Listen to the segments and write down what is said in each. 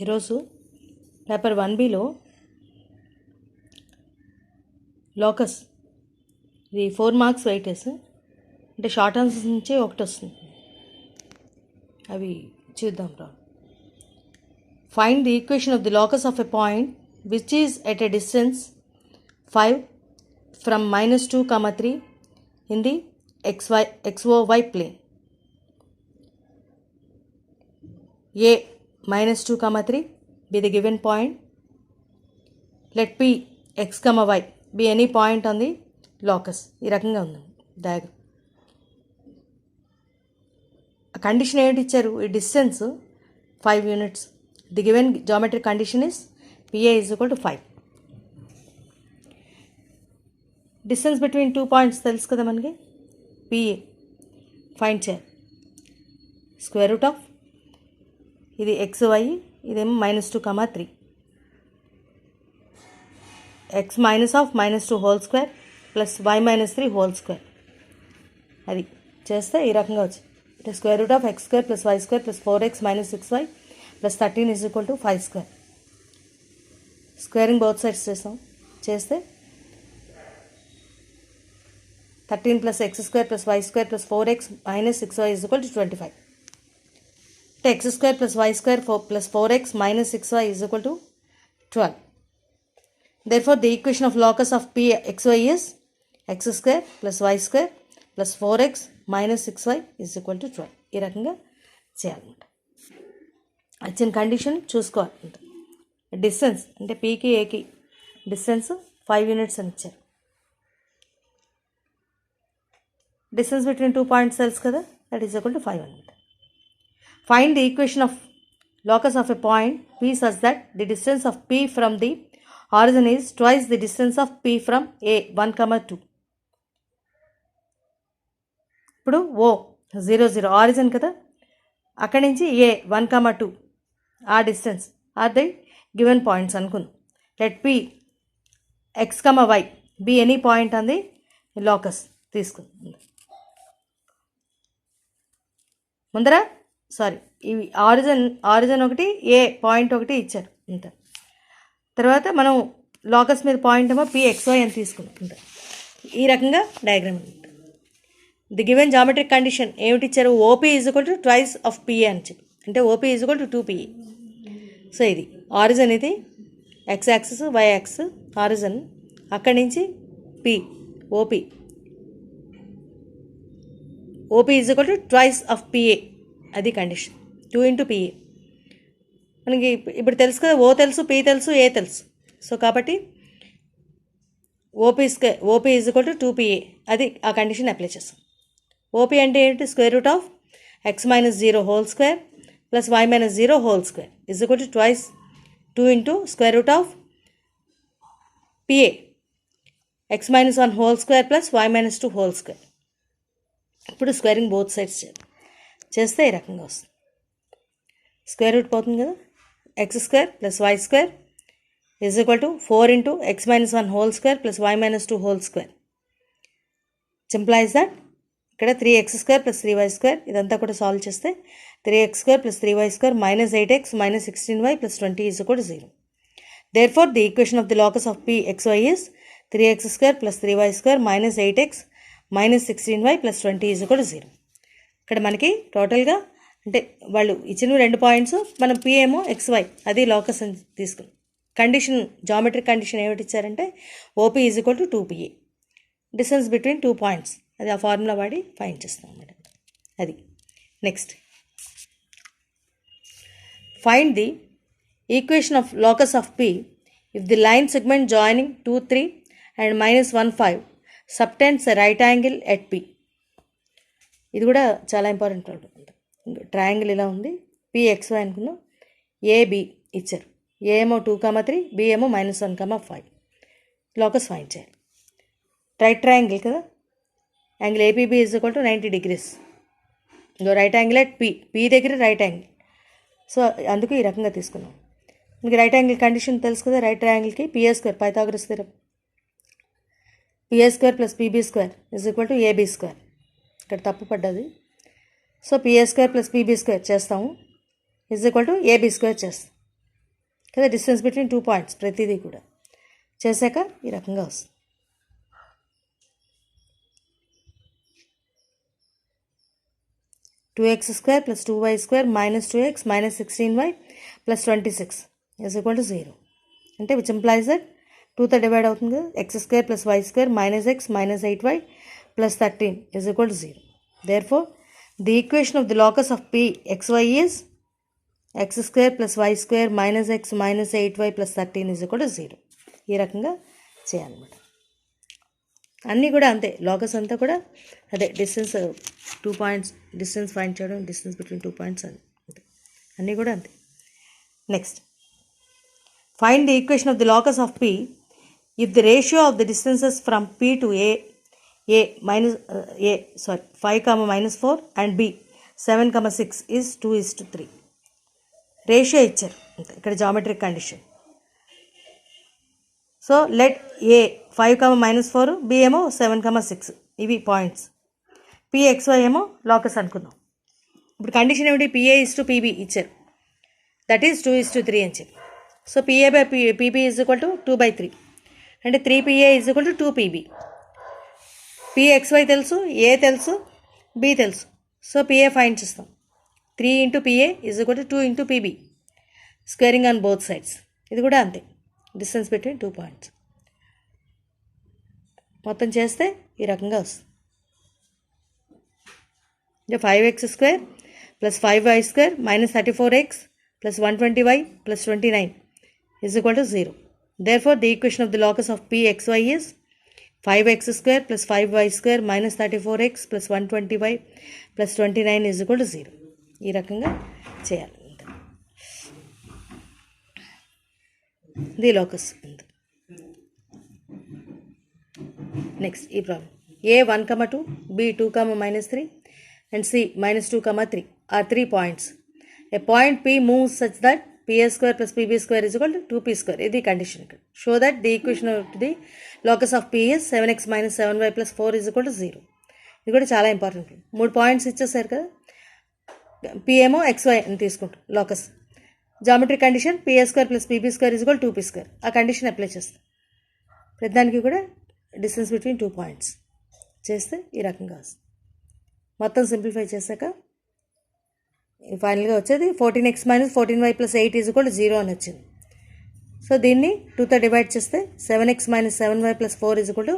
ఈరోజు paper 1Bలో locus ఇది 4 marks weightage అంటే షార్ట్ ఆన్సర్స్ నుంచే ఒకటి వస్తుంది. అవి చూద్దాం రా. Find the equation of the locus of a point which is at a distance 5 from -2, 3 in the XOY plane. A -2, 3 be the given point. Let P x, y be any point on the locus. ఈ రకంగా ఉంది diagram. Condition ఏంటి ఇచ్చారు? ఈ distance 5 units. The given geometric condition is PA = 5. Distance between 2 points తెలుసు కదా మనకి. PA find చేయాలి. స్క్వేర్ రూట్ ఆఫ్ ఇది XY, ఇదేమో -2, 3 x -2 whole square plus y -3 whole square. అది చేస్తే ఈ రకంగా వచ్చి అంటే square root of x² + y² + 4x - 6y + 13 = 5 square. Squaring both sides చేస్తే 13 + x² + y² + 4x - 6y = 25. x² + y² + 4x - 6y = 12. Therefore, the equation of locus of P xy is x² + y² + 4x - 6y = 12. ఈ రకంగా చేయాలన్నమాట. వచ్చిన condition చూసుకోవాలంట. Distance అంటే పీకి ఏకి distance 5 units అని ఇచ్చారు. డిస్టెన్స్ బిట్వీన్ 2 పాయింట్స్ తెలుసు కదా, దట్ ఈజ్ ఈక్వల్ టు 5 అనమాట. Find the equation of locus of a point P such that the distance of P from the origin is twice the distance of P from A 1, 2. ఇప్పుడు O 0, 0 origin కదా, అక్కడి నుంచి A 1, 2 ఆ distance are the given points అనుకుందాం. Let P x, y be any point on the locus తీసుకుందాం. ముందర ఇవి origin ఒకటి, ఏ పాయింట్ ఒకటి ఇచ్చారు అంత. తర్వాత మనం లోకస్ మీద పాయింట్ ఏమో PXY అని తీసుకున్నాం అంత. ఈ రకంగా డయాగ్రామ్ అనమాట. ది గివెన్ జామెట్రిక్ కండిషన్ ఏమిటి ఇచ్చారు? OP = ట్వైస్ ఆఫ్ PA అని చెప్పి, అంటే OP = 2PA. సో ఇది ఆరిజిన్, ఇది X axis, Y axis origin, అక్కడి నుంచి P OP = twice of PA. అది కండిషన్. 2 × PA మనకి ఇప్పుడు తెలుసు కదా. O తెలుసు, P తెలుసు, A తెలుసు. సో కాబట్టి OP = 2PA. అది ఆ కండిషన్ అప్లై చేస్తాం. OP అంటే ఏంటి? Square root of x - 0 whole square plus y - 0 whole square = twice 2 × square root of PA x - 1 whole square plus y - 2 whole square. ఇప్పుడు స్క్వేరింగ్ బోత్ సైడ్స్ చేస్తే ఈ రకంగా వస్తుంది. స్క్వేర్ రూట్ పోతుంది కదా. x² + y² = 4 × x - 1 whole square plus y - 2 whole square. Simplify that ఇక్కడ 3x² + 3y² ఇదంతా కూడా సాల్వ్ చేస్తే 3x² + 3y² - 8x - 16y + 20 = 0. Therefore, the equation of the locus of P xy is 3x² + 3y² - 8x - 16y + 20 = 0. ఇక్కడ మనకి టోటల్గా అంటే వాళ్ళు ఇచ్చిన 2 పాయింట్స్, మనం P ఏమో XY అది లోకస్ అని తీసుకున్నాం. కండిషన్ జామెట్రిక్ కండిషన్ ఏమిటి ఇచ్చారంటే OP = 2PA. Distance between 2 points, అది ఆ ఫార్ములా వాడి ఫైండ్ చేస్తాం అన్నమాట. అది next find the equation of locus of P if the line segment joining 2, 3 and -1, 5 subtends right angle at P. ఇది కూడా చాలా ఇంపార్టెంట్ ప్రాబ్లం. ట్రయాంగిల్ ఇలా ఉంది, PXY అనుకున్నాం. AB ఇచ్చారు. A ఏమో 2, 3, B ఏమో -1, 5. లోకస్ ఫైండ్ చేయాలి. రైట్ ట్రయాంగిల్ కదా, angle APB = 90 degrees. Right angle at P దగ్గర రైట్ యాంగిల్. సో అందుకు ఈ రకంగా తీసుకున్నాం. మీకు రైట్ యాంగిల్ కండిషన్ తెలుసు కదా. రైట్ ట్రయాంగిల్కి PA² Pythagoras theorem PA² + PB² = AB². ఇక్కడ తప్పు పడ్డది. సో PA² + PB² చేస్తాము = AB² చేస్తాం. కదా, డిస్టెన్స్ బిట్వీన్ 2 పాయింట్స్ ప్రతిదీ కూడా చేశాక ఈ రకంగా వస్తుంది. Two x square plus 2y square minus 2x minus 16y plus 26 is equal to 0. అంటే విచ్ ఇంప్లైజ్ దట్ 2తో డివైడ్ అవుతుంది కదా, x square plus y square minus x minus 8y plus 13 is equal to 0. Therefore the equation of the locus of P xy is x square plus y square minus x minus 8y plus 13 is equal to 0. ఈ రకంగా చేయాలన్నమాట. అన్నీ కూడా అంతే, locus అంతా కూడా అదే distance 2 points, distance find చేయడం, డిస్టెన్స్ బిట్వీన్ 2 పాయింట్స్ అని అంతే, అన్నీ కూడా అంతే. Next, find the equation of the locus of P if the ratio of the distances from P to A minus 5, -4 and B 7, 6 is 2:3. Ratio ఇచ్చారు అంతే, ఇక్కడ geometric condition. So let A 5, -4, B ఏమో 7, 6 ఇవి పాయింట్స్, పిఎక్స్వై ఏమో locus అనుకుందాం. ఇప్పుడు condition ఏమిటి, PA is to PB ఇచ్చారు, దట్ ఈజ్ 2:3 అని చెప్పి. So PA by PB is equal to 2/3, అంటే 3PA is equal to 2PB. పిఎక్స్వై తెలుసు, ఏ తెలుసు, బి తెలుసు. సో పిఏ ఫైండ్ చేస్తాం. 3 × PA is equal to 2 × PB, squaring on both sides. ఇది కూడా అంతే, డిస్టెన్స్ బిట్వీన్ 2 పాయింట్స్. మొత్తం చేస్తే ఈ రకంగా వస్తుంది. 5x square plus 5y square minus 34x plus 120y plus 29 is equal to 0. Therefore the equation of the locus of PXY is 5x square plus 5y square minus 34x plus 120y plus 29 is equal to 0. ఈ రకంగా చేయాలి. The locus. Next ఈ problem, A 1, 2, B 2, -3 and C -2, 3 are 3 points. A point P moves such that PA square plus PB square is equal to 2P square. ఇది condition. ఇక్కడ show that the equation of the locus of P is 7x - 7y plus 4 is equal to 0. ఇది కూడా చాలా important. 3 points ఇచ్చేసారు కదా, P ఏమో XY అని తీసుకుంటాం locus. Geometric condition PA square plus PB square is equal to 2P square. ఆ condition apply చేస్తాం. ప్రతిదానికి కూడా డిస్టెన్స్ బిట్వీన్ 2 పాయింట్స్ చేస్తే ఈ రకంగా వస్తుంది. మొత్తం సింప్లిఫై చేశాక ఫైనల్గా వచ్చేది 14x - 14y plus 8 is equal to 0 అని వచ్చింది. సో దీన్ని 2తో డివైడ్ చేస్తే 7x - 7y plus 4 is equal to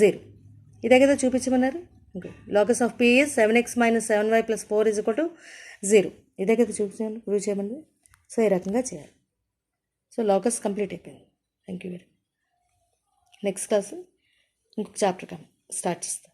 0. ఇదే కదా చూపించమన్నారు. Locus of P is 7x - 7y plus 4 is equal to 0. ఇదే కదా చూపించాను, ప్రూవ్ చేయమన్నది. సో ఈ రకంగా చేయాలి. సో లోకస్ కంప్లీట్ అయిపోయింది. Thank you very. Next class ఇంకొక చాప్టర్ స్టార్ట్ చేస్తాను.